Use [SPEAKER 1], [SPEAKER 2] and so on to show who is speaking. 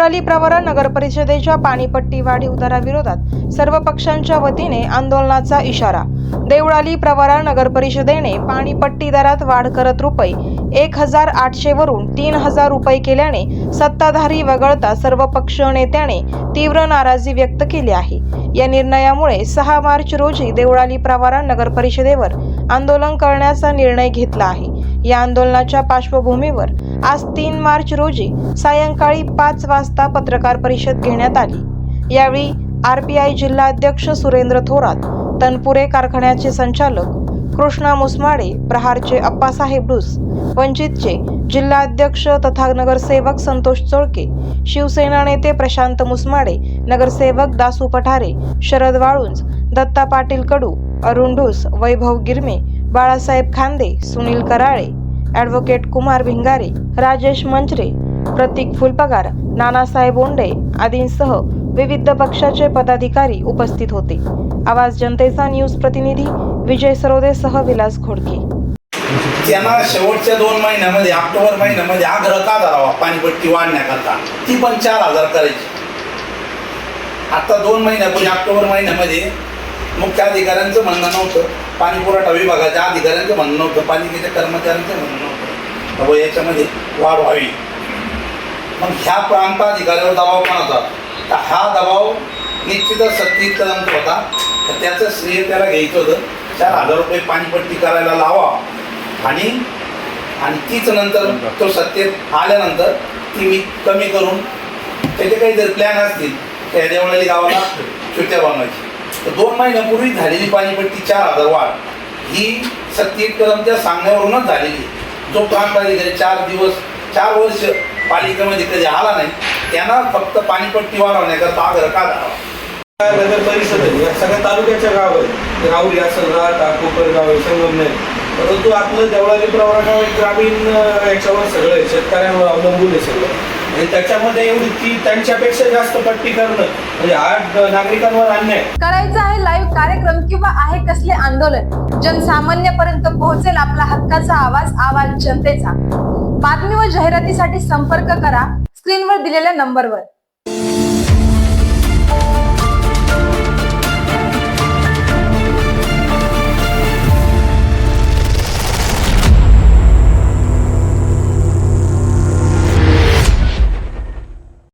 [SPEAKER 1] देवळाली प्रवरा नगर परिषदेच्या पाणीपट्टी वाढीव दराविरोधात सर्व पक्षांच्या वतीने आंदोलनाचा इशारा। देवळाली प्रवरा नगर परिषदेने पाणीपट्टी दरात वाढ करत रुपये 1800 वरून 3000 रुपये केल्याने सत्ताधारी वगळता सर्व पक्ष नेत्याने तीव्र नाराजी व्यक्त केली आहे। या निर्णयामुळे 6 मार्च रोजी देवळाली प्रवरा नगर परिषदेवर आंदोलन करण्याचा निर्णय घेतला आहे। या आंदोलनाच्या पार्श्वभूमीवर आज 3 मार्च रोजी सायंकाळी 5 वाजता पत्रकार परिषद घेण्यात आली। यावेळी आरपीआय जिल्हा अध्यक्ष सुरेंद्र थोरात, तनपुरे कारखान्याचे संचालक कृष्णा मुसमाडे, प्रहारचे अप्पासाहेब डुस, वंचितचे जिल्हा अध्यक्ष तथा नगरसेवक संतोष चोळके, शिवसेना नेते प्रशांत मुसमाडे, नगरसेवक दासू पठारे, शरद वाळुंज, दत्ता पाटील कडू, अरुण डुस, वैभव गिरमे, बाळासाहेब खांदे, सुनील कराळे, ॲडव्होकेट कुमार भिंगारे, राजेश मंचरे, प्रतीक फुलपगार, नानासाहेब ओंडे आदींसह विविध पक्षाचे पदाधिकारी उपस्थित होते। आवाज जनतेचा न्यूज प्रतिनिधी विजय सरोदेसह विलास घोडके।
[SPEAKER 2] त्यांना शेवटच्या 2 महिन्यामध्ये ऑक्टोबर महिन्यामध्ये आग्रह का धरावा पाणीपट्टी वाढण्याकरता, ती पण 4000 करायची। आता 2 महिन्यापूर्वी ऑक्टोबर महिन्यामध्ये मुख्य अधिकाऱ्यांचं म्हणणं नव्हतं, पाणी पुरवठा विभागाच्या अधिकाऱ्यांचं म्हणणं नव्हतं, पालिकेच्या कर्मचाऱ्यांचं म्हणणं नव्हतं व याच्यामध्ये वाढ व्हावी। मग ह्या प्रांताधिकाऱ्यावर दबाव कोणाचा? तर हा दबाव निश्चितच सत्तीकरांचा होता, तर त्याचं श्रेय त्याला घ्यायचं होतं। 4000 रुपये पाणीपट्टी करायला लावा आणि तीच नंतर तो सत्तेत आल्यानंतर ती मी कमी करून त्याचे काही जर प्लॅन असतील त्या देवळाली गावाला छोट्या बनवायची। तर 2 महिन्यापूर्वी झालेली पाणीपट्टी 4000 वाढ ही सत्तेकरांच्या सांगण्यावरूनच झालेली। जो प्रांताधिकारी 4 वर्ष पालिकेमध्ये कधी आला नाही, त्यांना फक्त पाणीपट्टी वाढवण्याकरता आग्रह का धरावा?
[SPEAKER 3] नगर परिषद या सगळ्या तालुक्याच्या गाव आहे, राहुरी असेल, राहता कोपरगाव आहे, संगमनेर, परंतु आपलं देवळाली प्रवरा गाव एक ग्रामीण याच्यावर सगळं आहे, शेतकऱ्यांवर अवलंबून आहे सगळं। आणि त्याच्यामध्ये एवढी की त्यांच्यापेक्षा जास्त पट्टी करणं म्हणजे 8 नागरिकांवर अन्याय
[SPEAKER 4] करायचं आहे। लाईव्ह कार्यक्रम किंवा आहे कसले आंदोलन जनसामान्यापर्यंत पोहोचेल आपला हक्काचा आवाज जनतेचा। बातमी व जाहिरातीसाठी संपर्क करा स्क्रीनवर दिलेल्या नंबरवर।